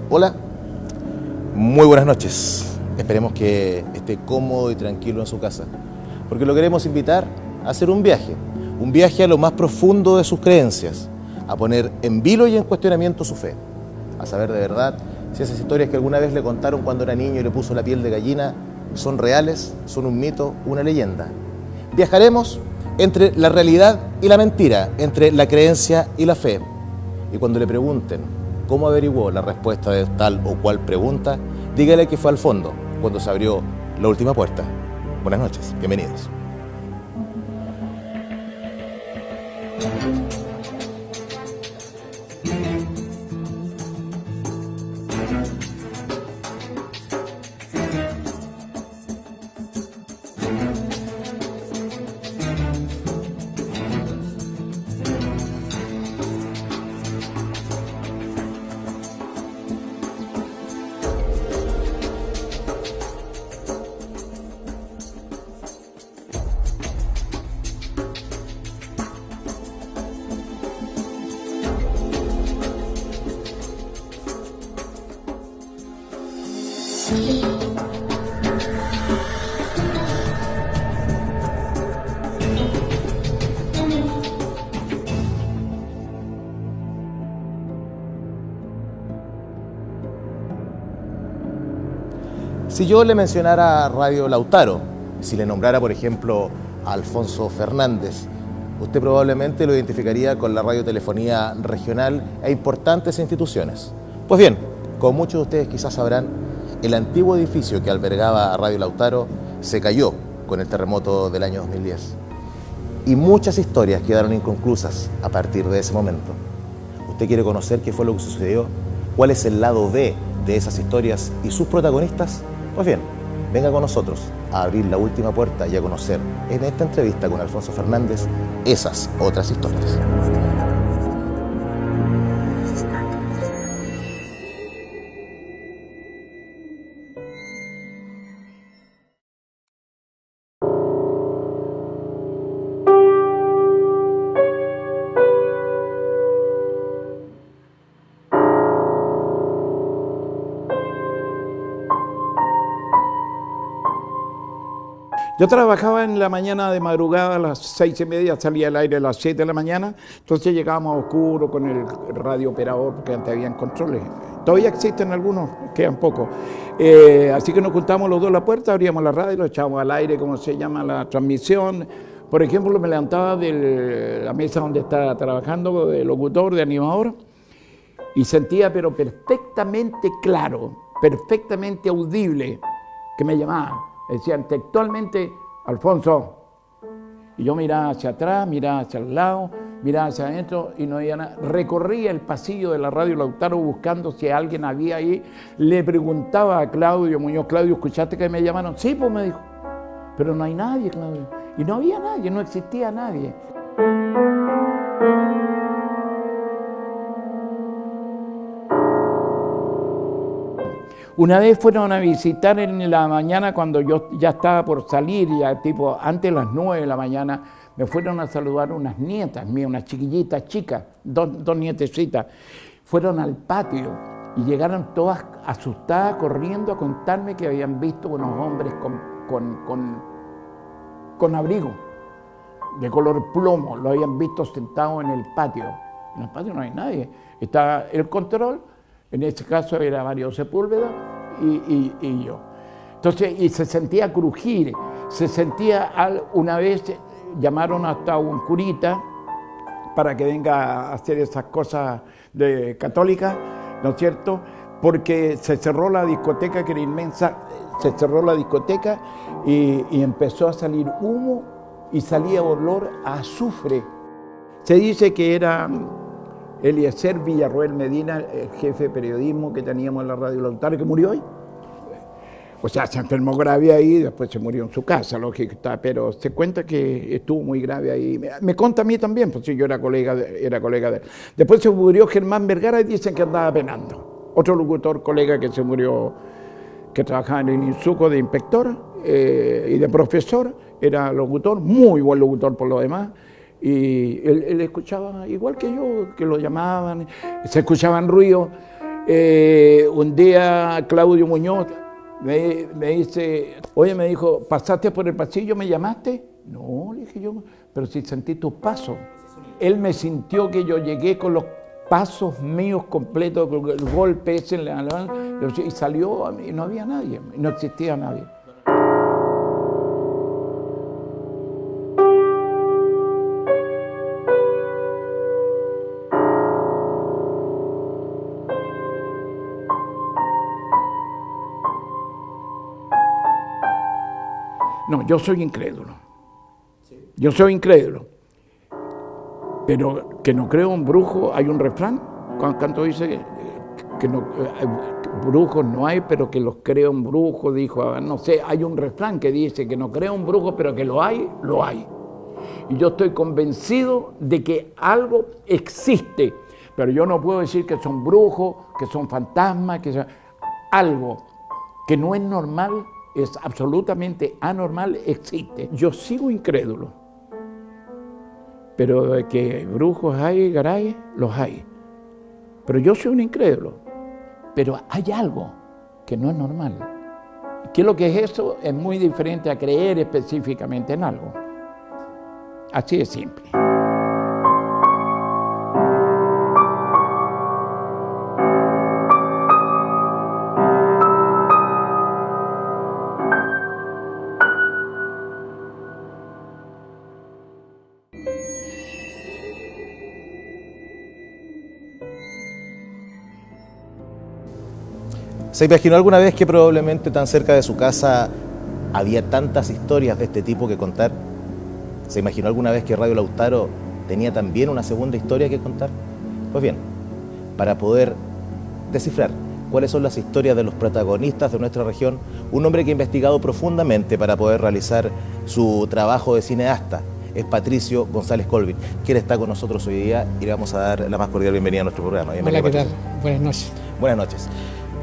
Hola, muy buenas noches. Esperemos que esté cómodo y tranquilo en su casa, porque lo queremos invitar a hacer un viaje a lo más profundo de sus creencias, a poner en vilo y en cuestionamiento su fe, a saber de verdad si esas historias que alguna vez le contaron cuando era niño y le puso la piel de gallina son reales, son un mito, una leyenda. Viajaremos entre la realidad y la mentira, entre la creencia y la fe. Y cuando le pregunten cómo averiguó la respuesta de tal o cual pregunta, dígale que fue al fondo, cuando se abrió la última puerta. Buenas noches, bienvenidos. Si yo le mencionara a Radio Lautaro, si le nombrara, por ejemplo, a Alfonso Fernández, usted probablemente lo identificaría con la radiotelefonía regional e importantes instituciones. Pues bien, como muchos de ustedes quizás sabrán, el antiguo edificio que albergaba a Radio Lautaro se cayó con el terremoto del año 2010. Y muchas historias quedaron inconclusas a partir de ese momento. ¿Usted quiere conocer qué fue lo que sucedió? ¿Cuál es el lado B de esas historias y sus protagonistas? Pues bien, venga con nosotros a abrir la última puerta y a conocer en esta entrevista con Alfonso Fernández esas otras historias. Yo trabajaba en la mañana de madrugada a las 6:30, salía al aire a las 7 de la mañana, entonces llegábamos a oscuro con el radiooperador, porque antes habían controles. Todavía existen algunos, quedan pocos. Así que nos juntamos los dos a la puerta, abríamos la radio, lo echábamos al aire, como se llama la transmisión. Por ejemplo, me levantaba de la mesa donde estaba trabajando, de locutor, de animador, y sentía, pero perfectamente claro, perfectamente audible, que me llamaban. Decían textualmente, Alfonso. Y yo miraba hacia atrás, miraba hacia el lado, miraba hacia adentro y no había nada. Recorría el pasillo de la Radio Lautaro buscando si alguien había ahí. Le preguntaba a Claudio Muñoz, Claudio, ¿escuchaste que me llamaron? Sí, pues me dijo. Pero no hay nadie, Claudio. Y no había nadie, no existía nadie. Una vez fueron a visitar en la mañana cuando yo ya estaba por salir, ya tipo antes de las 9 de la mañana, me fueron a saludar unas nietas mías, unas chiquillitas chicas, dos nietecitas. Fueron al patio y llegaron todas asustadas, corriendo a contarme que habían visto unos hombres con abrigo de color plomo, lo habían visto sentados en el patio. En el patio no hay nadie, está el control. En este caso era Mario Sepúlveda y yo. Entonces, y se sentía crujir, se sentía, una vez llamaron hasta un curita para que venga a hacer esas cosas de católica, ¿no es cierto? Porque se cerró la discoteca, que era inmensa, se cerró la discoteca y empezó a salir humo y salía olor a azufre. Se dice que era Eliezer Villarroel Medina, el jefe de periodismo que teníamos en la Radio Lautaro, que murió hoy. O sea, se enfermó grave ahí, después se murió en su casa, lógico, pero se cuenta que estuvo muy grave ahí. Me conta a mí también, pues yo era colega de él. Después se murió Germán Vergara y dicen que andaba penando. Otro locutor, colega que se murió, que trabajaba en el Insuco de inspector y de profesor, era locutor, muy buen locutor por lo demás. Y él escuchaba igual que yo, que lo llamaban, se escuchaban ruidos. Un día Claudio Muñoz me dice, oye, me dijo, ¿pasaste por el pasillo, me llamaste? No, le dije yo, pero si sentí tus pasos. Él me sintió que yo llegué con los pasos míos completos, con el golpe ese, y salió, y no había nadie, no existía nadie. No, yo soy incrédulo. Yo soy incrédulo. Pero que no creo en brujo, hay un refrán, cuando dice que no, brujos no hay, pero que los creo en brujos, dijo, no sé, hay un refrán que dice que no creo en brujos, pero que lo hay, lo hay. Y yo estoy convencido de que algo existe, pero yo no puedo decir que son brujos, que son fantasmas, que son algo que no es normal, es absolutamente anormal, existe. Yo sigo incrédulo, pero de que brujos hay, garay, los hay. Pero yo soy un incrédulo, pero hay algo que no es normal. ¿Qué es lo que es eso? Es muy diferente a creer específicamente en algo. Así de simple. ¿Se imaginó alguna vez que probablemente tan cerca de su casa había tantas historias de este tipo que contar? ¿Se imaginó alguna vez que Radio Lautaro tenía también una segunda historia que contar? Pues bien, para poder descifrar cuáles son las historias de los protagonistas de nuestra región, un hombre que ha investigado profundamente para poder realizar su trabajo de cineasta es Patricio González Colvin, quien está con nosotros hoy día y le vamos a dar la más cordial bienvenida a nuestro programa. Hola, ¿qué tal? Buenas noches. Buenas noches.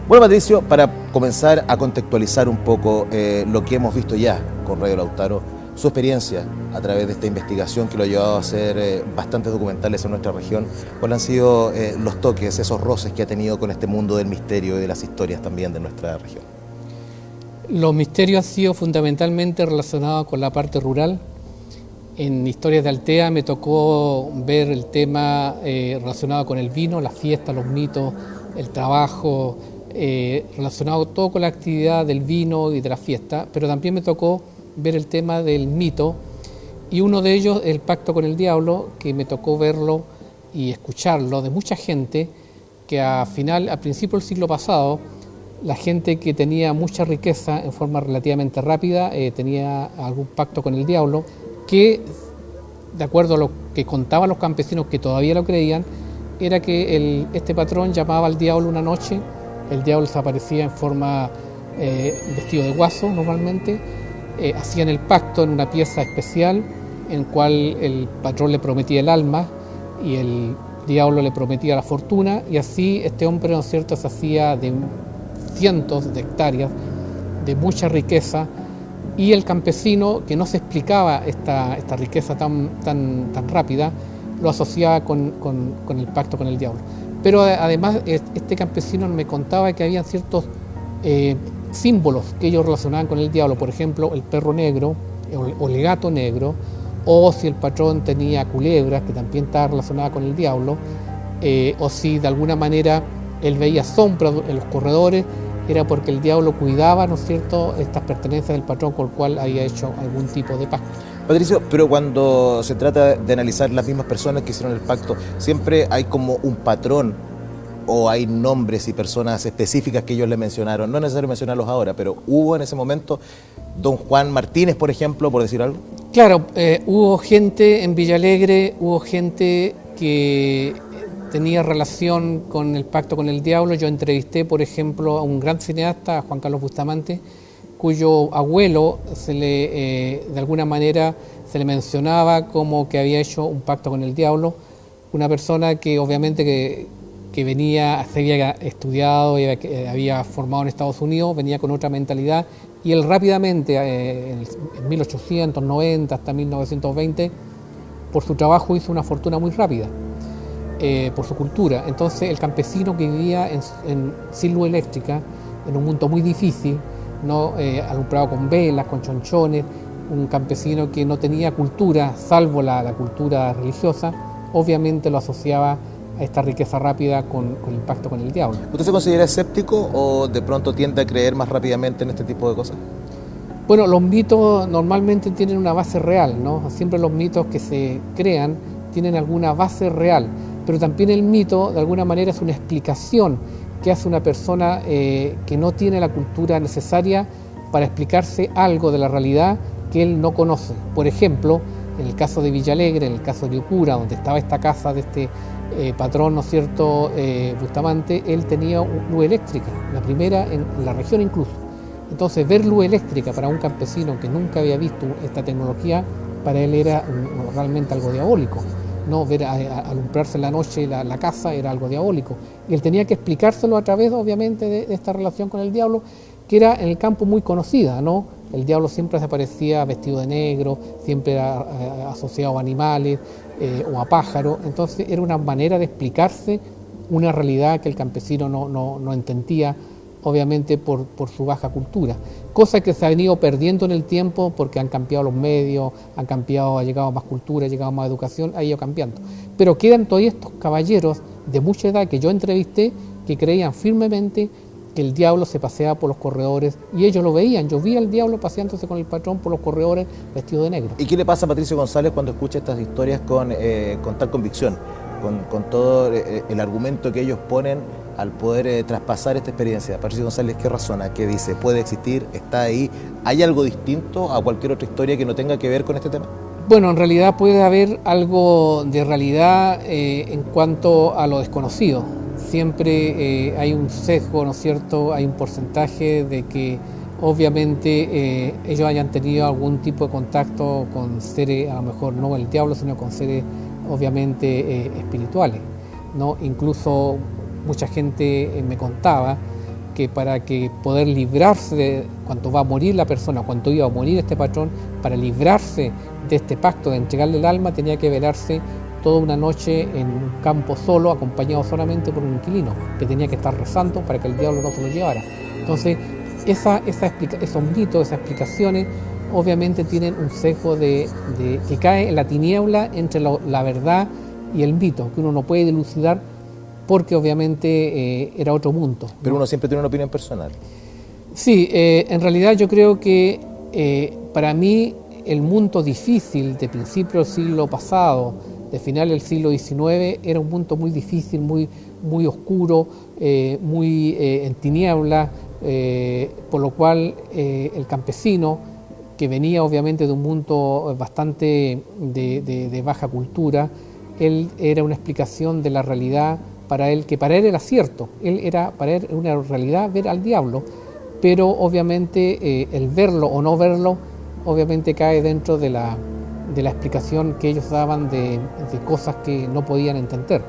Bueno, Patricio, para comenzar a contextualizar un poco lo que hemos visto ya con Radio Lautaro, su experiencia a través de esta investigación que lo ha llevado a hacer bastantes documentales en nuestra región, ¿cuáles han sido los toques, esos roces que ha tenido con este mundo del misterio y de las historias también de nuestra región? Los misterios han sido fundamentalmente relacionados con la parte rural. En Historias de Altea me tocó ver el tema relacionado con el vino, las fiestas, los mitos, el trabajo, relacionado todo con la actividad del vino y de la fiesta, pero también me tocó ver el tema del mito, y uno de ellos, el pacto con el diablo, que me tocó verlo y escucharlo de mucha gente, que al principio del siglo pasado, la gente que tenía mucha riqueza en forma relativamente rápida tenía algún pacto con el diablo, que de acuerdo a lo que contaban los campesinos que todavía lo creían, era que este patrón llamaba al diablo una noche. El diablo se aparecía en forma vestido de guaso normalmente, hacían el pacto en una pieza especial en cual el patrón le prometía el alma y el diablo le prometía la fortuna, y así este hombre, ¿no es cierto?, se hacía de cientos de hectáreas de mucha riqueza, y el campesino, que no se explicaba esta riqueza tan rápida, lo asociaba con el pacto con el diablo. Pero además este campesino me contaba que había ciertos símbolos que ellos relacionaban con el diablo, por ejemplo, el perro negro o el gato negro, o si el patrón tenía culebras, que también estaba relacionada con el diablo, o si de alguna manera él veía sombras en los corredores, era porque el diablo cuidaba, ¿no es cierto?, estas pertenencias del patrón con el cual había hecho algún tipo de pacto. Patricio, pero cuando se trata de analizar las mismas personas que hicieron el pacto, ¿siempre hay como un patrón o hay nombres y personas específicas que ellos le mencionaron? No es necesario mencionarlos ahora, pero ¿hubo en ese momento don Juan Martínez, por ejemplo, por decir algo? Claro, hubo gente en Villalegre, hubo gente que tenía relación con el pacto con el diablo. Yo entrevisté, por ejemplo, a un gran cineasta, a Juan Carlos Bustamante, cuyo abuelo de alguna manera se le mencionaba como que había hecho un pacto con el diablo, una persona que obviamente que venía, se había estudiado y había formado en Estados Unidos, venía con otra mentalidad, y él rápidamente, en 1890 hasta 1920, por su trabajo hizo una fortuna muy rápida. por su cultura. Entonces el campesino que vivía sin luz eléctrica, en un mundo muy difícil, ¿no? Alumbrado con velas, con chonchones, un campesino que no tenía cultura, salvo la cultura religiosa, obviamente lo asociaba a esta riqueza rápida con el impacto con el diablo. ¿Usted se considera escéptico o de pronto tiende a creer más rápidamente en este tipo de cosas? Bueno, los mitos normalmente tienen una base real, ¿no? Siempre los mitos que se crean tienen alguna base real, pero también el mito de alguna manera es una explicación que hace una persona que no tiene la cultura necesaria para explicarse algo de la realidad que él no conoce. Por ejemplo, en el caso de Villalegre, en el caso de Liucura, donde estaba esta casa de este patrón, ¿no es cierto?, Bustamante, él tenía luz eléctrica, la primera en la región incluso. Entonces, ver luz eléctrica para un campesino que nunca había visto esta tecnología, para él era realmente algo diabólico. No ver alumbrarse en la noche la casa era algo diabólico. Y él tenía que explicárselo a través, obviamente, de esta relación con el diablo, que era en el campo muy conocida, ¿no? El diablo siempre se aparecía vestido de negro, siempre era asociado a animales o a pájaros. Entonces era una manera de explicarse una realidad que el campesino no entendía, obviamente por su baja cultura. Cosa que se ha venido perdiendo en el tiempo porque han cambiado los medios, ha llegado más cultura, ha llegado más educación, ha ido cambiando. Pero quedan todavía estos caballeros de mucha edad que yo entrevisté que creían firmemente que el diablo se paseaba por los corredores y ellos lo veían. Yo vi al diablo paseándose con el patrón por los corredores vestido de negro. ¿Y qué le pasa a Patricio González cuando escucha estas historias con tal convicción? Con todo el argumento que ellos ponen al poder traspasar esta experiencia. Patricio González, ¿qué razona? ¿Qué dice? ¿Puede existir? ¿Está ahí? ¿Hay algo distinto a cualquier otra historia que no tenga que ver con este tema? Bueno, en realidad puede haber algo de realidad en cuanto a lo desconocido. Siempre hay un sesgo, ¿no es cierto? Hay un porcentaje de que obviamente ellos hayan tenido algún tipo de contacto con seres, a lo mejor no el diablo, sino con seres obviamente espirituales, ¿no? Incluso mucha gente me contaba que para que poder librarse de cuando va a morir la persona, cuando iba a morir este patrón, para librarse de este pacto de entregarle el alma, tenía que velarse toda una noche en un campo solo, acompañado solamente por un inquilino, que tenía que estar rezando para que el diablo no se lo llevara. Entonces, esos mitos, esas explicaciones, obviamente tienen un sesgo que cae en la tiniebla entre la verdad y el mito, que uno no puede dilucidar porque obviamente era otro mundo, ¿no? Pero uno siempre tiene una opinión personal. Sí, en realidad yo creo que para mí el mundo difícil de principio del siglo pasado, de final del siglo XIX, era un mundo muy difícil, muy oscuro, muy en tinieblas, por lo cual el campesino, que venía obviamente de un mundo bastante de baja cultura, él era una explicación de la realidad para él, que para él era cierto, para él era una realidad ver al diablo, pero obviamente el verlo o no verlo, obviamente cae dentro de la explicación que ellos daban de cosas que no podían entender.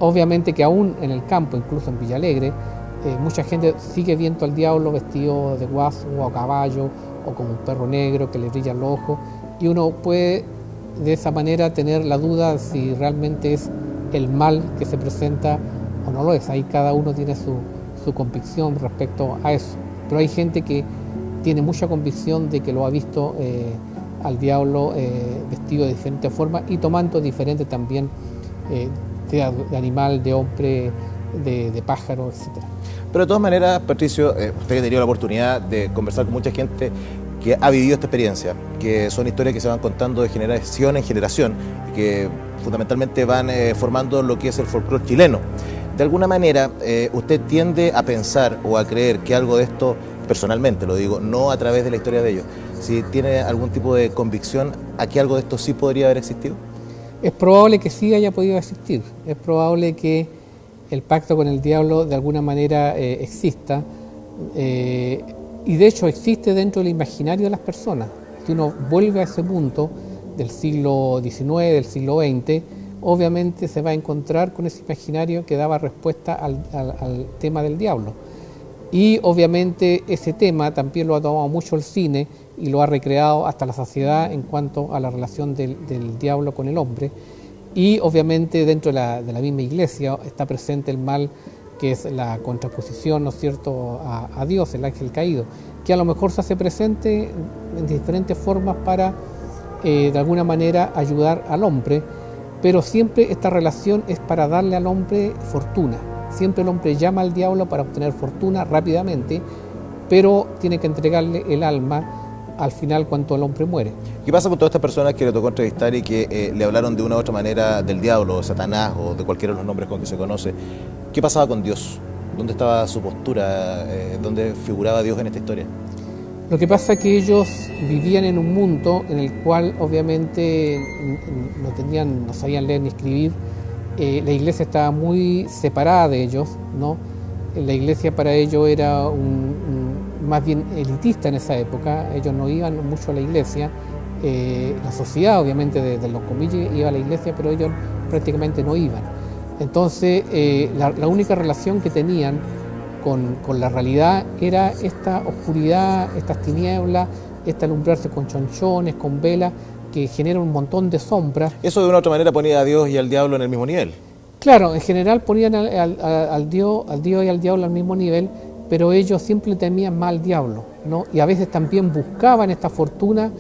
Obviamente que aún en el campo, incluso en Villalegre, mucha gente sigue viendo al diablo vestido de guaso o a caballo o como un perro negro que le brillan los ojos, y uno puede de esa manera tener la duda si realmente es el mal que se presenta o no lo es. Ahí cada uno tiene su convicción respecto a eso, pero hay gente que tiene mucha convicción de que lo ha visto al diablo vestido de diferentes formas y tomando diferentes también de animal, de hombre, de pájaro, etc. Pero de todas maneras, Patricio, usted ha tenido la oportunidad de conversar con mucha gente que ha vivido esta experiencia, que son historias que se van contando de generación en generación y que fundamentalmente van formando lo que es el folclore chileno. De alguna manera, usted tiende a pensar o a creer que algo de esto, personalmente lo digo, no a través de la historia de ellos, si tiene algún tipo de convicción a que algo de esto sí podría haber existido. Es probable que sí haya podido existir, es probable que el pacto con el diablo de alguna manera exista, y de hecho existe dentro del imaginario de las personas. Si uno vuelve a ese mundo del siglo XIX, del siglo XX, obviamente se va a encontrar con ese imaginario que daba respuesta al tema del diablo. Y obviamente ese tema también lo ha tomado mucho el cine y lo ha recreado hasta la saciedad en cuanto a la relación del diablo con el hombre. Y obviamente dentro de la misma iglesia está presente el mal, que es la contraposición, ¿no es cierto?, a Dios, el ángel caído, que a lo mejor se hace presente en diferentes formas para, de alguna manera, ayudar al hombre, pero siempre esta relación es para darle al hombre fortuna. Siempre el hombre llama al diablo para obtener fortuna rápidamente, pero tiene que entregarle el alma al final cuando el hombre muere. ¿Qué pasa con todas estas personas que le tocó entrevistar y que le hablaron de una u otra manera del diablo, o Satanás, o de cualquiera de los nombres con que se conoce? ¿Qué pasaba con Dios? ¿Dónde estaba su postura? ¿Dónde figuraba Dios en esta historia? Lo que pasa es que ellos vivían en un mundo en el cual obviamente no sabían leer ni escribir. La iglesia estaba muy separada de ellos, ¿no? La iglesia para ellos era más bien elitista en esa época. Ellos no iban mucho a la iglesia. La sociedad, obviamente, de los comillas, iba a la iglesia, pero ellos prácticamente no iban. Entonces, la única relación que tenían con la realidad era esta oscuridad, estas tinieblas, este alumbrarse con chonchones, con velas, que genera un montón de sombras. Eso de una u otra manera ponía a Dios y al diablo en el mismo nivel. Claro, en general ponían al Dios y al diablo al mismo nivel, pero ellos siempre le temían más al diablo, ¿no? Y a veces también buscaban esta fortuna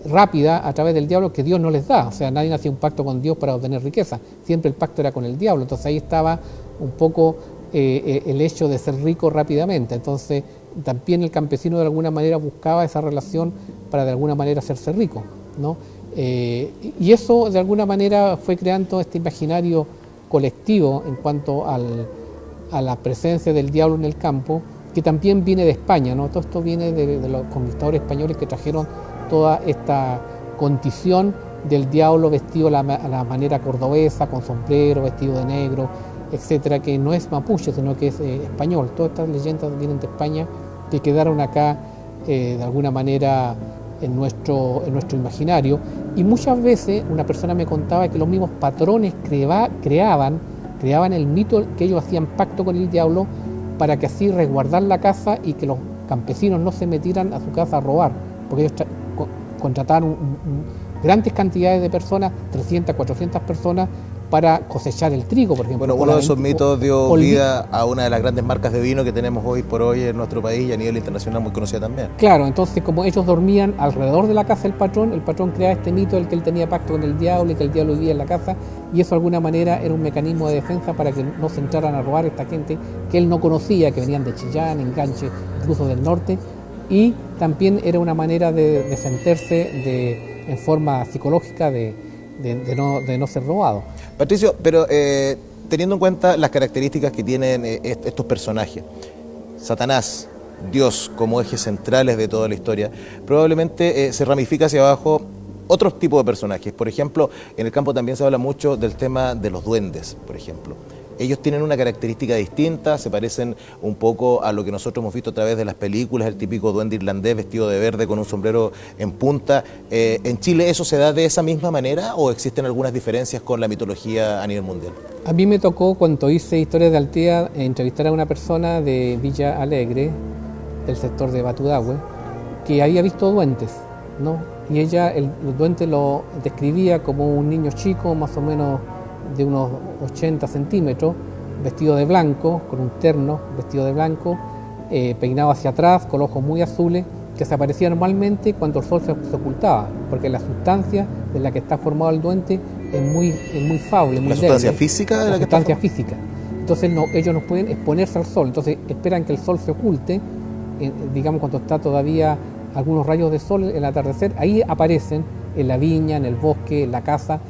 rápida a través del diablo que Dios no les da. O sea, nadie hacía un pacto con Dios para obtener riqueza, siempre el pacto era con el diablo. Entonces ahí estaba un poco el hecho de ser rico rápidamente. Entonces también el campesino de alguna manera buscaba esa relación para de alguna manera hacerse rico, ¿no? Y eso de alguna manera fue creando este imaginario colectivo en cuanto a la presencia del diablo en el campo, que también viene de España, ¿no? Todo esto viene de los conquistadores españoles que trajeron toda esta condición del diablo vestido a la manera cordobesa, con sombrero, vestido de negro, etcétera, que no es mapuche, sino que es español. Todas estas leyendas vienen de España, que quedaron acá de alguna manera en nuestro imaginario, y muchas veces una persona me contaba que los mismos patrones creaban el mito que ellos hacían pacto con el diablo para que así resguardar la casa y que los campesinos no se metieran a su casa a robar, porque ellos contrataron grandes cantidades de personas, 300, 400 personas, para cosechar el trigo, por ejemplo. Bueno, uno de esos mitos dio vida a una de las grandes marcas de vino que tenemos hoy por hoy en nuestro país y a nivel internacional muy conocida también. Claro, entonces como ellos dormían alrededor de la casa del patrón, el patrón creaba este mito del que él tenía pacto con el diablo y que el diablo vivía en la casa, y eso de alguna manera era un mecanismo de defensa para que no se entraran a robar a esta gente que él no conocía, que venían de Chillán, Enganche, incluso del norte, y también era una manera de defenderse en forma psicológica de no ser robado. Patricio, pero teniendo en cuenta las características que tienen estos personajes, Satanás, Dios como ejes centrales de toda la historia, probablemente se ramifica hacia abajo otros tipos de personajes. Por ejemplo, en el campo también se habla mucho del tema de los duendes, por ejemplo. Ellos tienen una característica distinta, se parecen un poco a lo que nosotros hemos visto a través de las películas, el típico duende irlandés vestido de verde con un sombrero en punta. ¿En Chile eso se da de esa misma manera o existen algunas diferencias con la mitología a nivel mundial? A mí me tocó, cuando hice Historias de Altea, entrevistar a una persona de Villa Alegre, del sector de Batudahue, que había visto duendes, ¿no? Y ella, el duende lo describía como un niño chico, más o menos de unos 80 centímetros, vestido de blanco, con un terno, vestido de blanco, peinado hacia atrás, con ojos muy azules, que se aparecía normalmente cuando el sol se ocultaba, porque la sustancia de la que está formado el duende es muy faule, muy ¿La sustancia física de la que está formada? Física. Entonces ellos no pueden exponerse al sol, entonces esperan que el sol se oculte, digamos cuando está todavía algunos rayos de sol en el atardecer, ahí aparecen en la viña, en el bosque, en la casa.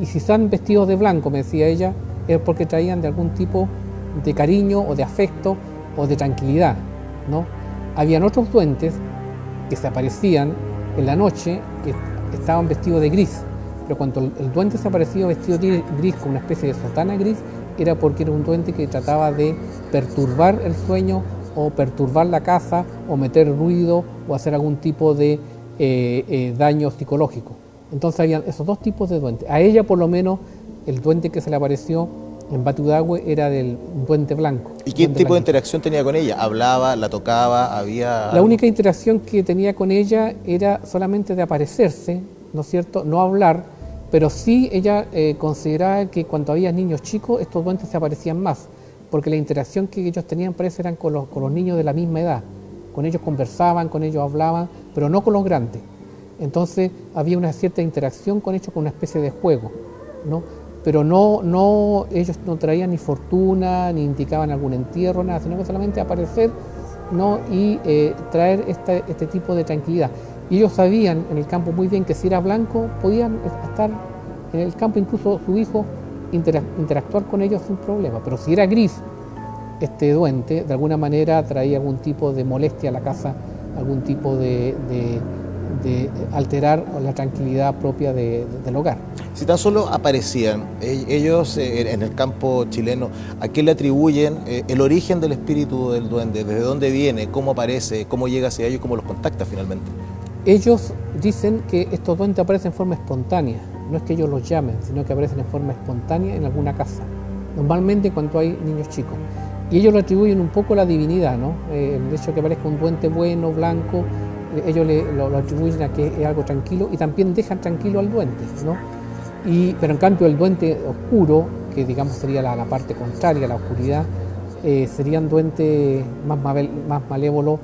Y si están vestidos de blanco, me decía ella, es porque traían de algún tipo de cariño o de afecto o de tranquilidad, ¿no? Habían otros duendes que se aparecían en la noche, que estaban vestidos de gris, pero cuando el duende se aparecía vestido de gris con una especie de sotana gris, era porque era un duende que trataba de perturbar el sueño o perturbar la casa o meter ruido o hacer algún tipo de daño psicológico. Entonces habían esos dos tipos de duendes. A ella por lo menos el duende que se le apareció en Batudahue era del duende blanco. ¿Y qué tipo de interacción tenía con ella? ¿Hablaba, la tocaba, había...? La única interacción que tenía con ella era solamente de aparecerse, ¿no es cierto? No hablar, pero sí ella consideraba que cuando había niños chicos, estos duendes se aparecían más, porque la interacción que ellos tenían parece eran con los niños de la misma edad. Con ellos conversaban, con ellos hablaban, pero no con los grandes. Entonces había una cierta interacción con ellos, con una especie de juego, ¿no? Pero ellos no traían ni fortuna, ni indicaban algún entierro, nada, sino que solamente aparecer, ¿no? Y traer este tipo de tranquilidad. Y ellos sabían en el campo muy bien que si era blanco podían estar en el campo, incluso su hijo interactuar con ellos sin problema. Pero si era gris, este duende de alguna manera traía algún tipo de molestia a la casa, algún tipo de alterar la tranquilidad propia del hogar. Si tan solo aparecían ellos en el campo chileno, ¿a qué le atribuyen el origen del espíritu del duende? ¿Desde dónde viene? ¿Cómo aparece? ¿Cómo llega hacia ellos? ¿Cómo los contacta finalmente? Ellos dicen que estos duendes aparecen en forma espontánea, no es que ellos los llamen, sino que aparecen en forma espontánea en alguna casa, normalmente cuando hay niños chicos. Y ellos lo atribuyen un poco a la divinidad, ¿no? El hecho de que aparezca un duende bueno, blanco, ellos lo atribuyen a que es algo tranquilo y también dejan tranquilo al duende, ¿no? Pero en cambio el duende oscuro, que digamos sería la parte contraria, la oscuridad, serían duendes más malévolos,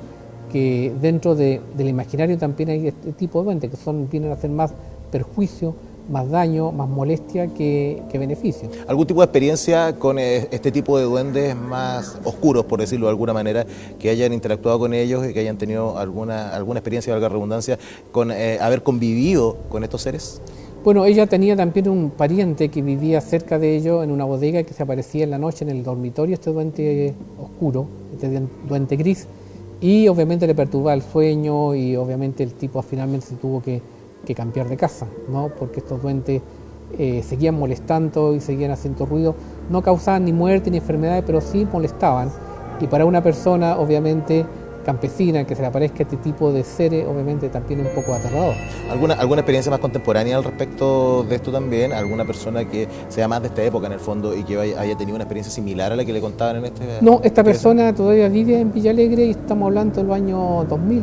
que dentro del imaginario también hay este tipo de duendes que vienen a hacer más perjuicio, más daño, más molestia que beneficio. ¿Algún tipo de experiencia con este tipo de duendes más oscuros, por decirlo de alguna manera, que hayan interactuado con ellos y que hayan tenido alguna experiencia, valga la redundancia, con haber convivido con estos seres? Bueno, ella tenía también un pariente que vivía cerca de ellos en una bodega, que se aparecía en la noche en el dormitorio, este duende oscuro, este duende gris, y obviamente le perturbaba el sueño y obviamente el tipo finalmente se tuvo que cambiar de casa, ¿no? Porque estos duendes seguían molestando y seguían haciendo ruido, no causaban ni muerte ni enfermedades, pero sí molestaban. Y para una persona, obviamente, campesina, que se le aparezca este tipo de seres, obviamente también es un poco aterrador. ¿Alguna experiencia más contemporánea al respecto de esto también? ¿Alguna persona que sea más de esta época en el fondo y que haya tenido una experiencia similar a la que le contaban en este? No, esta persona todavía vive en Villalegre y estamos hablando de los años 2000.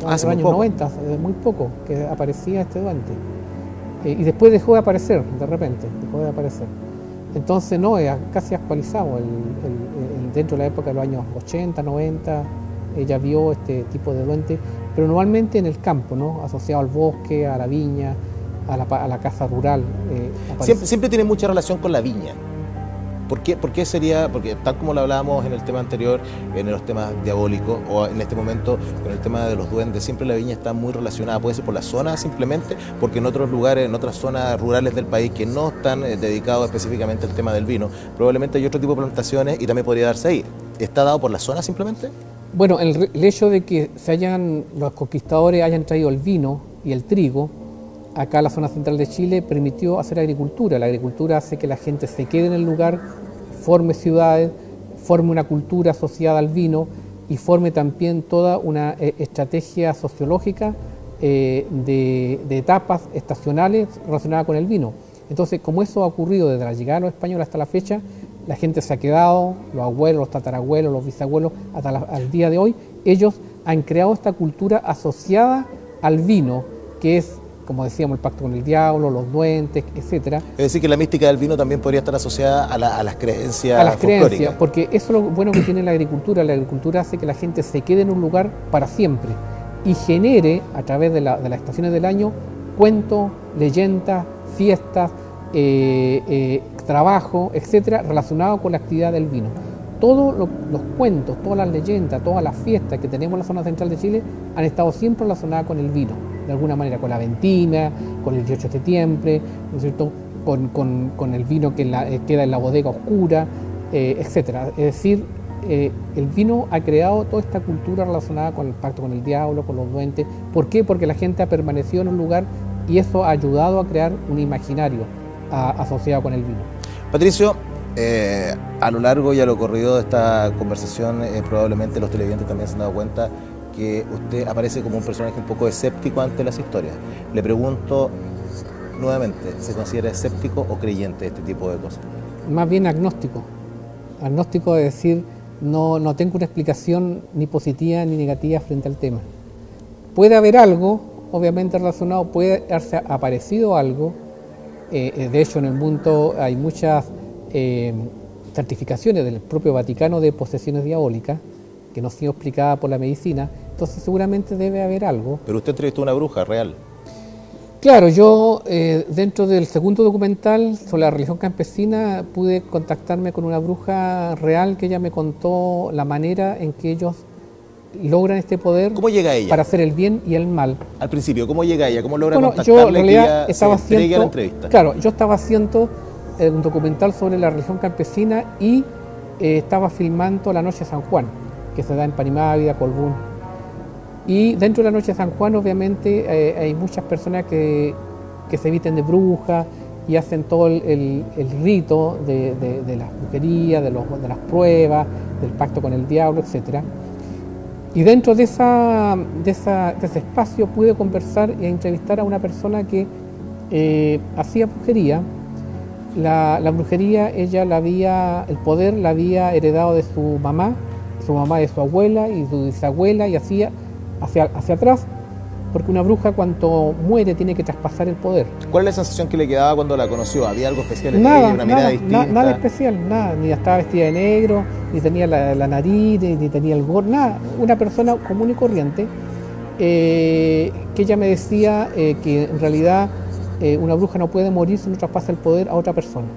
Los años 90, muy poco, que aparecía este duende. Y después dejó de aparecer, de repente, Entonces, no, casi actualizado. Dentro de la época de los años 80, 90, ella vio este tipo de duende, pero normalmente en el campo, ¿no? Asociado al bosque, a la viña, a la casa rural. Siempre tiene mucha relación con la viña. ¿Por qué sería? Porque tal como lo hablábamos en el tema anterior, en los temas diabólicos, o en este momento con el tema de los duendes, siempre la viña está muy relacionada, puede ser por la zona simplemente, porque en otros lugares, en otras zonas rurales del país que no están dedicados específicamente al tema del vino, probablemente hay otro tipo de plantaciones y también podría darse ahí. ¿Está dado por la zona simplemente? Bueno, el hecho de que los conquistadores hayan traído el vino y el trigo, acá en la zona central de Chile, permitió hacer agricultura. La agricultura hace que la gente se quede en el lugar, forme ciudades, forme una cultura asociada al vino y forme también toda una estrategia sociológica de etapas estacionales relacionadas con el vino. Entonces, como eso ha ocurrido desde la llegada de los españoles hasta la fecha, la gente se ha quedado, los abuelos, los tatarabuelos, los bisabuelos, hasta al día de hoy, ellos han creado esta cultura asociada al vino, que es, como decíamos, el pacto con el diablo, los duendes, etcétera. Es decir, que la mística del vino también podría estar asociada a las creencias. A las creencias, porque eso es lo bueno que tiene la agricultura. La agricultura hace que la gente se quede en un lugar para siempre y genere, a través de las estaciones del año, cuentos, leyendas, fiestas, trabajo, etcétera, relacionado con la actividad del vino. Todos los cuentos, todas las leyendas, todas las fiestas que tenemos en la zona central de Chile han estado siempre relacionadas con el vino, de alguna manera, con la vendimia, con el 18 de septiembre, ¿no es cierto?, con el vino que queda en la bodega oscura, etcétera. Es decir, el vino ha creado toda esta cultura relacionada con el pacto con el diablo, con los duendes. ¿Por qué? Porque la gente ha permanecido en un lugar y eso ha ayudado a crear un imaginario asociado con el vino. Patricio, a lo largo y a lo corrido de esta conversación, probablemente los televidentes también se han dado cuenta que usted aparece como un personaje un poco escéptico ante las historias. Le pregunto nuevamente, ¿se considera escéptico o creyente de este tipo de cosas? Más bien agnóstico. Agnóstico es decir, no tengo una explicación ni positiva ni negativa frente al tema. Puede haber algo, obviamente relacionado, puede haberse aparecido algo, De hecho, en el mundo hay muchas certificaciones del propio Vaticano de posesiones diabólicas que no han sido explicadas por la medicina, entonces seguramente debe haber algo. Pero usted entrevistó a una bruja real. Claro, yo dentro del segundo documental sobre la religión campesina pude contactarme con una bruja real que ella me contó la manera en que ellos logran este poder. ¿Cómo llega ella? Para hacer el bien y el mal. Al principio, ¿cómo llega ella? ¿Cómo logra Bueno, contactarle yo en realidad que ella estaba se entregue a la haciendo, entrevista? claro, yo estaba haciendo un documental sobre la religión campesina y estaba filmando la Noche de San Juan, que se da en Panimávida, Colbún. Y dentro de la Noche de San Juan, obviamente, hay muchas personas que se visten de brujas y hacen todo el rito de las brujerías, de las pruebas, del pacto con el diablo, etc. Y dentro de ese espacio pude conversar e entrevistar a una persona que hacía brujería. La brujería, el poder la había heredado de su mamá de su abuela y su bisabuela, y hacía hacia atrás, porque una bruja cuando muere tiene que traspasar el poder. ¿Cuál es la sensación que le quedaba cuando la conoció? ¿Había algo especial en Nada, ella, una mirada distinta? Nada especial, nada, ni estaba vestida de negro, ni tenía la nariz, ni tenía el gorro, nada. Una persona común y corriente, que ella me decía que en realidad una bruja no puede morir si no traspasa el poder a otra persona.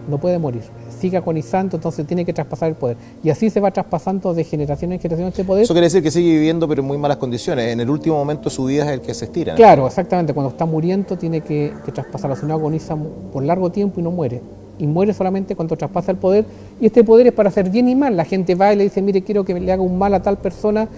No puede morir. Sigue agonizando, entonces tiene que traspasar el poder. Y así se va traspasando de generación en generación este poder. Eso quiere decir que sigue viviendo, pero en muy malas condiciones. En el último momento de su vida es el que se estira, ¿no? Claro, exactamente. Cuando está muriendo tiene que traspasarlo. Si no, agoniza por largo tiempo y no muere. Y muere solamente cuando traspasa el poder. Y este poder es para hacer bien y mal. La gente va y le dice, mire, quiero que le haga un mal a tal persona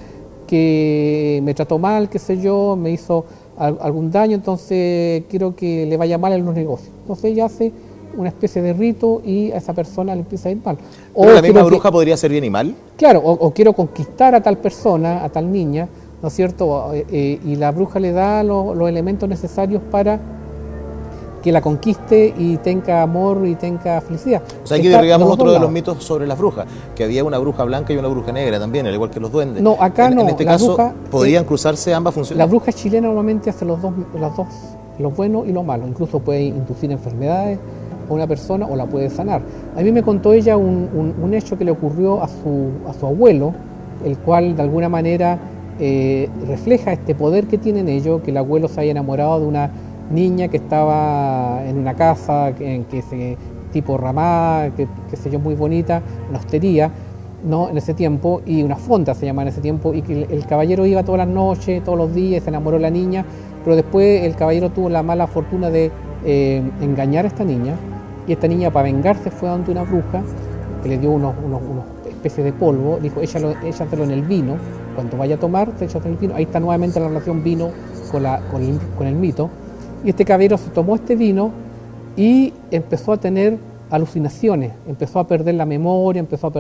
que me trató mal, qué sé yo, me hizo algún daño, entonces quiero que le vaya mal en los negocios. Entonces ella hace una especie de rito y a esa persona le empieza a ir mal. ¿Pero la misma bruja podría ser bien y mal? Claro, o quiero conquistar a tal persona, a tal niña, ¿no es cierto? Y la bruja le da los elementos necesarios para que la conquiste y tenga amor y tenga felicidad. O sea, aquí derribamos otro de los mitos sobre las brujas, que había una bruja blanca y una bruja negra también, al igual que los duendes. No, acá no. En este caso, ¿podrían cruzarse ambas funciones? La bruja chilena normalmente hace los dos, lo bueno y lo malo. Incluso puede inducir enfermedades a una persona o la puede sanar. A mí me contó ella un hecho que le ocurrió a su abuelo, el cual de alguna manera refleja este poder que tienen ellos, que el abuelo se haya enamorado de una niña que estaba en una casa tipo ramada, que sé yo, muy bonita, una hostería, ¿no? En ese tiempo, y una fonda se llamaba en ese tiempo, y que el caballero iba todas las noches, todos los días, se enamoró de la niña, pero después el caballero tuvo la mala fortuna de engañar a esta niña, y esta niña, para vengarse, fue ante una bruja que le dio unos especies de polvo, dijo, échatelo en el vino, cuando vaya a tomar, échatelo en el vino. Ahí está nuevamente la relación vino con el mito. Y este caballero se tomó este vino y empezó a tener alucinaciones, empezó a perder la memoria, empezó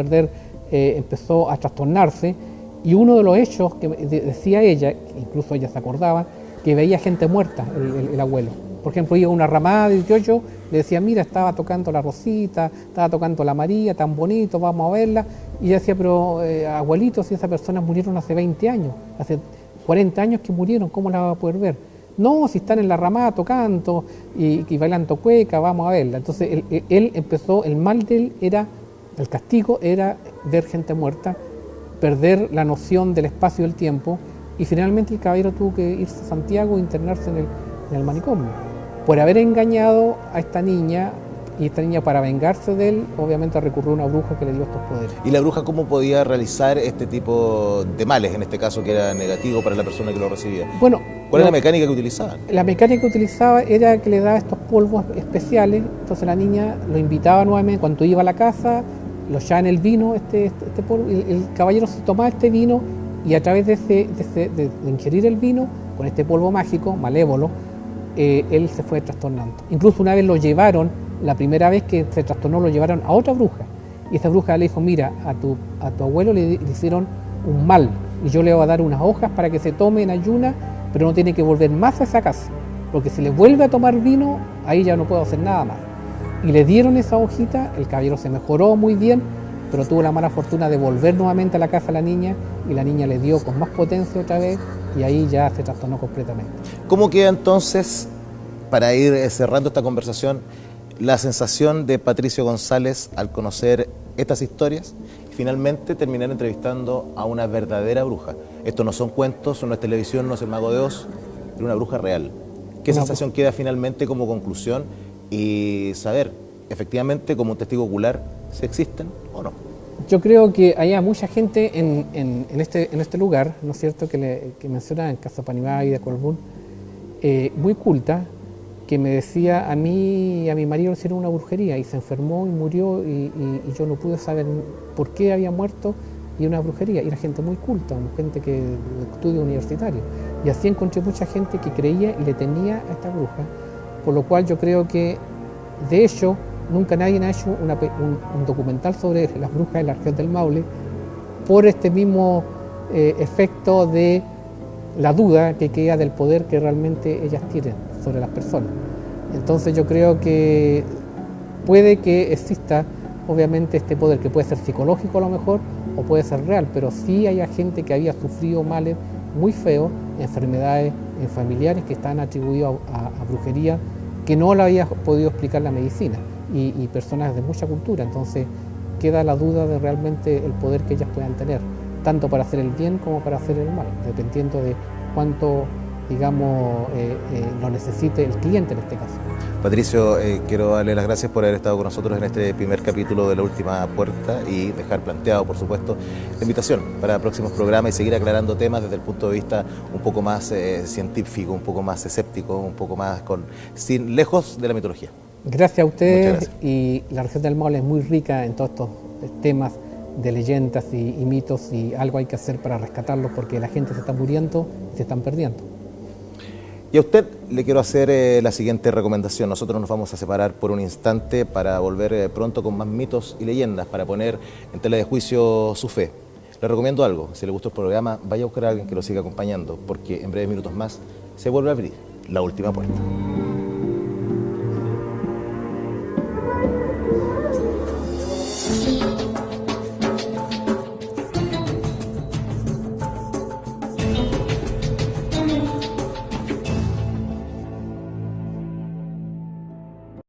a trastornarse. Y uno de los hechos que decía ella, incluso ella se acordaba, que veía gente muerta, el abuelo. Por ejemplo, iba a una ramada de yo le decía, mira, estaba tocando la Rosita, estaba tocando la María, tan bonito, vamos a verla. Y ella decía, pero abuelito, si esas personas murieron hace 20 años, hace 40 años que murieron, ¿cómo la va a poder ver? No, si están en la ramada tocando y bailando cueca, vamos a verla. Entonces él empezó, el mal de él era, el castigo era ver gente muerta, perder la noción del espacio y del tiempo, y finalmente el caballero tuvo que irse a Santiago e internarse en el manicomio, por haber engañado a esta niña, y esta niña, para vengarse de él, obviamente recurrió a una bruja que le dio estos poderes. ¿Y la bruja cómo podía realizar este tipo de males, en este caso que era negativo para la persona que lo recibía? Bueno, ¿cuál es la mecánica que utilizaban? La mecánica que utilizaba era que le daba estos polvos especiales, entonces la niña lo invitaba nuevamente, cuando iba a la casa, lo echaba en el vino, este polvo, y el caballero se tomaba este vino, y a través de ingerir el vino, con este polvo mágico, malévolo, él se fue trastornando. Incluso una vez lo llevaron, la primera vez que se trastornó, lo llevaron a otra bruja, y esta bruja le dijo, mira, a tu abuelo le hicieron un mal, y yo le voy a dar unas hojas para que se tome en ayuna, pero no tiene que volver más a esa casa, porque si le vuelve a tomar vino, ahí ya no puedo hacer nada más. Y le dieron esa hojita, el caballero se mejoró muy bien, pero tuvo la mala fortuna de volver nuevamente a la casa a la niña, y la niña le dio con más potencia otra vez, y ahí ya se trastornó completamente. ¿Cómo queda entonces para ir cerrando esta conversación, la sensación de Patricio González al conocer estas historias y finalmente terminar entrevistando a una verdadera bruja. Esto no son cuentos, no es televisión, no es el Mago de Oz, es una bruja real. ¿Qué sensación queda finalmente como conclusión? Y saber, efectivamente, como un testigo ocular, si existen o no. Yo creo que haya mucha gente en este lugar, ¿no es cierto?, que menciona en Casa Panimá y de Colbún, muy culta, que me decía a mí y a mi marido le hicieron una brujería y se enfermó y murió y yo no pude saber por qué había muerto y una brujería. Y era gente muy culta, gente que de estudio universitario. Y así encontré mucha gente que creía y le temía a esta bruja, por lo cual yo creo que, de hecho, nunca nadie ha hecho un documental sobre las brujas de la región del Maule por este mismo efecto de la duda que queda del poder que realmente ellas tienen sobre las personas. Entonces yo creo que puede que exista obviamente este poder que puede ser psicológico a lo mejor o puede ser real, pero sí hay gente que había sufrido males muy feos, enfermedades familiares que están atribuidos a brujería que no la había podido explicar la medicina y personas de mucha cultura. Entonces queda la duda de realmente el poder que ellas puedan tener, tanto para hacer el bien como para hacer el mal, dependiendo de cuánto, digamos, lo necesite el cliente en este caso. Patricio, quiero darle las gracias por haber estado con nosotros en este primer capítulo de La Última Puerta y dejar planteado, por supuesto, la invitación para próximos programas y seguir aclarando temas desde el punto de vista un poco más científico, un poco más escéptico, un poco más lejos de la mitología. Gracias a ustedes. Y la región del Maule es muy rica en todos estos temas de leyendas y mitos, y algo hay que hacer para rescatarlos porque la gente se está muriendo y se están perdiendo. Y a usted le quiero hacer la siguiente recomendación. Nosotros nos vamos a separar por un instante para volver pronto con más mitos y leyendas, para poner en tela de juicio su fe. Le recomiendo algo: si le gustó el programa, vaya a buscar a alguien que lo siga acompañando, porque en breves minutos más se vuelve a abrir La Última Puerta.